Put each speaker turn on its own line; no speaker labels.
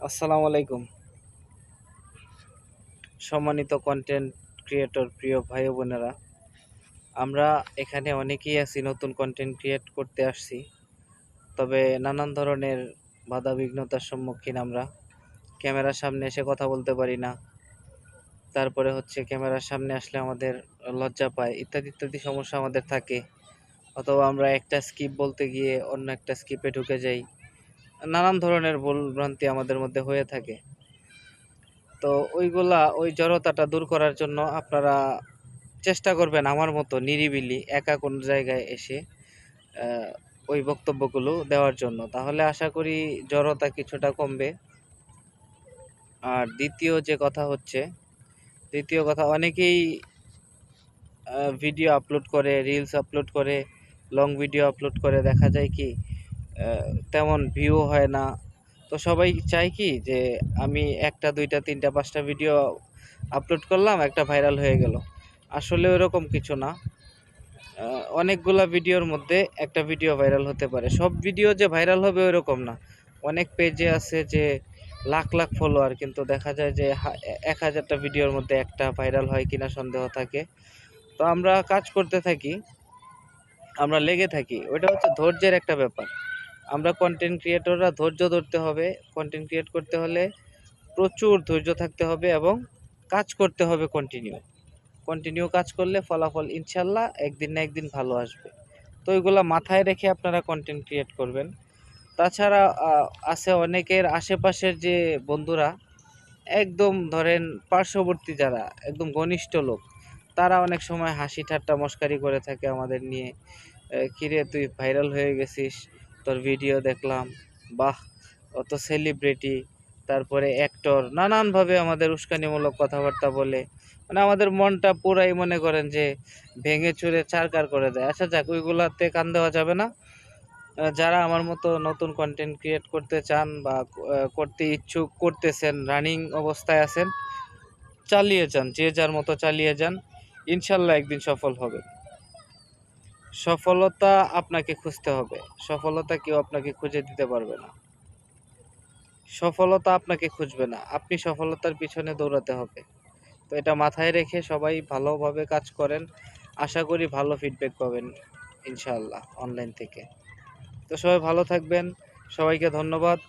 আসসালামু আলাইকুম। সম্মানিত কন্টেন্ট ক্রিয়েটর প্রিয় ভাই ও বোনেরা, আমরা এখানে অনেকেই আছি নতুন কন্টেন্ট ক্রিয়েট করতে আসছি। তবে নানান ধরনের বাধা বিঘ্নতার সম্মুখীন আমরা। ক্যামেরার সামনে এসে কথা বলতে পারি না। তারপরে হচ্ছে ক্যামেরার সামনে আসলে আমাদের লজ্জা পায়, ইত্যাদি ইত্যাদি সমস্যা আমাদের থাকে। অথবা আমরা একটা স্কিপ বলতে গিয়ে অন্য একটা স্কিপে ঢুকে যাই। নানান ধরনের ভুল ভ্রান্তি আমাদের মধ্যে হয়ে থাকে। তো ওই জড়তাটা দূর করার জন্য আপনারা চেষ্টা করবেন আমার মতো নিরিবিলি একা কোনো জায়গায় এসে আহ, ওই বক্তব্যগুলো দেওয়ার জন্য। তাহলে আশা করি জড়তা কিছুটা কমবে। আর দ্বিতীয় কথা অনেকেই ভিডিও আপলোড করে, রিলস আপলোড করে, লং ভিডিও আপলোড করে, দেখা যায় কি তেমন ভিউ হয় না। তো সবাই চায় কি যে আমি একটা দুইটা তিনটা পাঁচটা ভিডিও আপলোড করলাম, একটা ভাইরাল হয়ে গেল। আসলে ওরকম কিছু না। অনেকগুলা ভিডিওর মধ্যে একটা ভিডিও ভাইরাল হতে পারে। সব ভিডিও যে ভাইরাল হবে ওরকম না। অনেক পেজে আছে যে লাখ লাখ ফলোয়ার, কিন্তু দেখা যায় যে 1000টা ভিডিওর মধ্যে একটা ভাইরাল হয় কিনা সন্দেহ থাকে। তো আমরা কাজ করতে থাকি, আমরা লেগে থাকি, ওইটা হচ্ছে ধৈর্যের একটা ব্যাপার। আমরা কন্টেন্ট ক্রিয়েটররা ধৈর্য ধরতে হবে। কন্টেন্ট ক্রিয়েট করতে হলে প্রচুর ধৈর্য থাকতে হবে এবং কাজ করতে হবে কন্টিনিউ কাজ করলে ফলাফল ইনশাল্লাহ একদিন না একদিন ভালো আসবে। তো ওইগুলা মাথায় রেখে আপনারা কন্টেন্ট ক্রিয়েট করবেন। তাছাড়া আছে অনেকের আশেপাশের যে বন্ধুরা, একদম ধরেন পার্শ্ববর্তী যারা একদম ঘনিষ্ঠ লোক, তারা অনেক সময় হাসি ঠাট্টা মশকারি করে থাকে আমাদের নিয়ে। কিরে তুই ভাইরাল হয়ে গেছিস, তোর ভিডিও দেখলাম, বাহ, অত সেলিব্রিটি, তারপরে অ্যাক্টর, নানানভাবে আমাদের উস্কানিমূলক কথাবার্তা বলে। মানে আমাদের মনটা পুরাই মনে করেন যে ভেঙে চুরে চারকার করে দেয়। আচ্ছা যাক, ওইগুলাতে কান দেওয়া যাবে না। যারা আমার মতো নতুন কন্টেন্ট ক্রিয়েট করতে চান বা করতে ইচ্ছুক, করতেছেন, রানিং অবস্থায় আছেন, চালিয়ে যান, যে যার মতো চালিয়ে যান। ইনশাল্লাহ একদিন সফল হবে। সফলতা আপনাকে খুঁজতে হবে। সফলতা কেউ আপনাকে খুঁজে দিতে পারবে না। সফলতা আপনাকে খুঁজবে না, আপনি সফলতার পিছনে দৌড়াতে হবে। তো এটা মাথায় রেখে সবাই ভালোভাবে কাজ করেন। আশা করি ভালো ফিডব্যাক পাবেন ইনশাআল্লাহ অনলাইন থেকে। তো সবাই ভালো থাকবেন। সবাইকে ধন্যবাদ।